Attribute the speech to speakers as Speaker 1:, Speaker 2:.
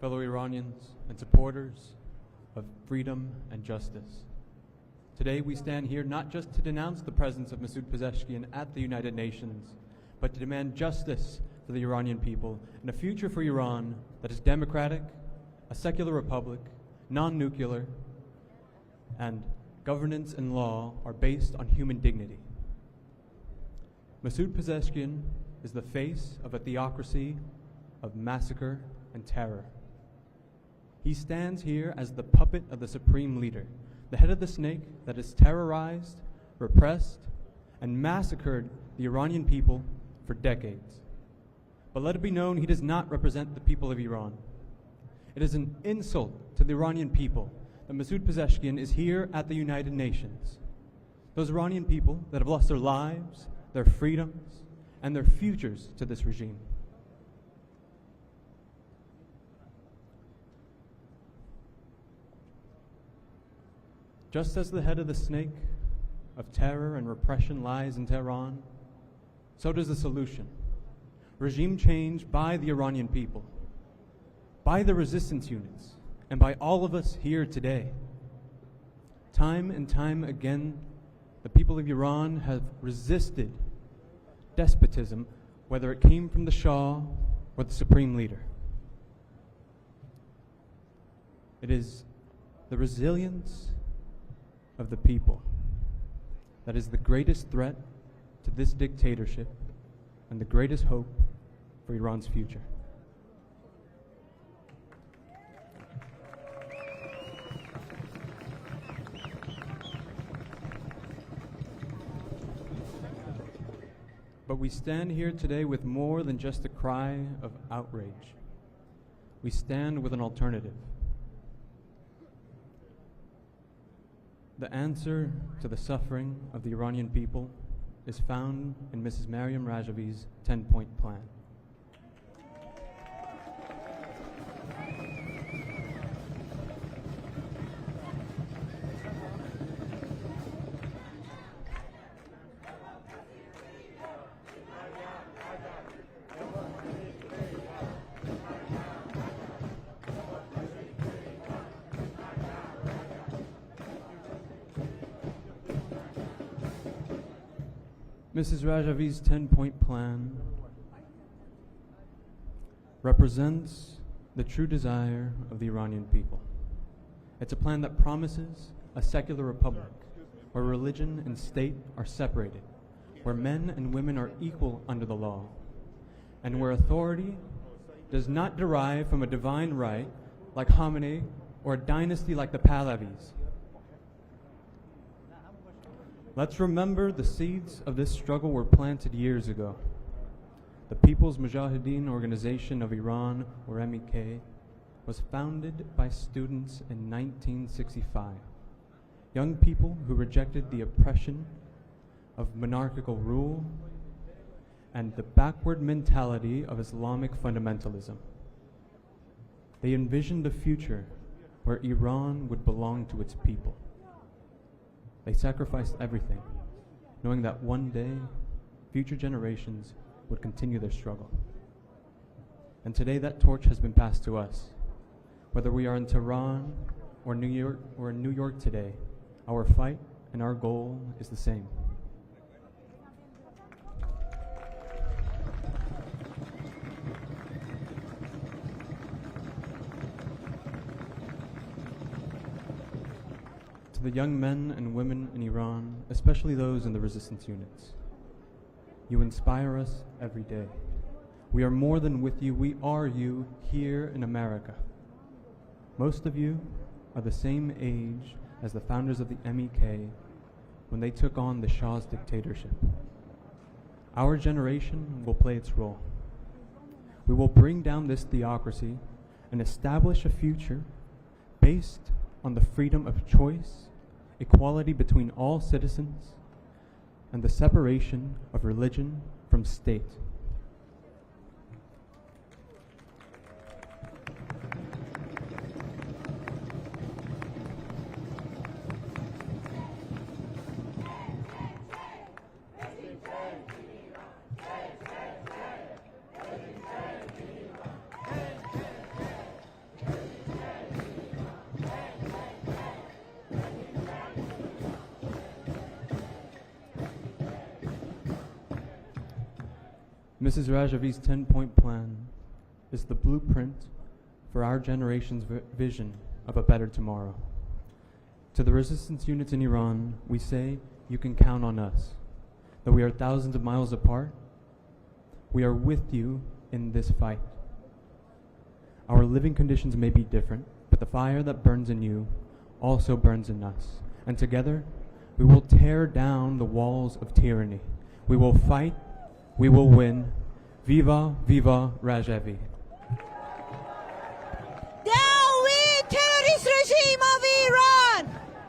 Speaker 1: fellow Iranians and supporters of freedom and justice. Today we stand here not just to denounce the presence of Masoud Pezeshkian at the United Nations, but to demand justice for the Iranian people and a future for Iran that is democratic, a secular republic, non-nuclear, and governance and law are based on human dignity. Masoud Pezeshkian is the face of a theocracy of massacre and terror. He stands here as the puppet of the supreme leader, the head of the snake that has terrorized, repressed, and massacred the Iranian people for decades. But let it be known, he does not represent the people of Iran. It is an insult to the Iranian people that Masoud Pezeshkian is here at the United Nations. Those Iranian people that have lost their lives, their freedoms, and their futures to this regime. Just as the head of the snake of terror and repression lies in Tehran, so does the solution. Regime change by the Iranian people, by the resistance units, and by all of us here today. Time and time again, the people of Iran have resisted despotism, whether it came from the Shah or the supreme leader. It is the resilience of the people that is the greatest threat to this dictatorship and the greatest hope for Iran's future. But we stand here today with more than just a cry of outrage. We stand with an alternative. The answer to the suffering of the Iranian people is found in Mrs. Maryam Rajavi's 10-point plan. Mrs. Rajavi's 10-point plan represents the true desire of the Iranian people. It's a plan that promises a secular republic where religion and state are separated, where men and women are equal under the law, and where authority does not derive from a divine right like Khamenei or a dynasty like the Pahlavis. Let's remember the seeds of this struggle were planted years ago. The People's Mujahideen Organization of Iran, or MEK, was founded by students in 1965. Young people who rejected the oppression of monarchical rule and the backward mentality of Islamic fundamentalism. They envisioned a future where Iran would belong to its people. They sacrificed everything, knowing that one day, future generations would continue their struggle. And today that torch has been passed to us. Whether we are in Tehran or New York today, our fight and our goal is the same. To the young men and women in Iran, especially those in the resistance units, you inspire us every day. We are more than with you, we are you here in America. Most of you are the same age as the founders of the MEK when they took on the Shah's dictatorship. Our generation will play its role. We will bring down this theocracy and establish a future based on the freedom of choice, equality between all citizens, and the separation of religion from state. Mrs. Rajavi's 10-point plan is the blueprint for our generation's vision of a better tomorrow. To the resistance units in Iran, we say, you can count on us. Though we are thousands of miles apart, we are with you in this fight. Our living conditions may be different, but the fire that burns in you also burns in us. And together, we will tear down the walls of tyranny. We will fight, we will win. Viva, viva Rajavi.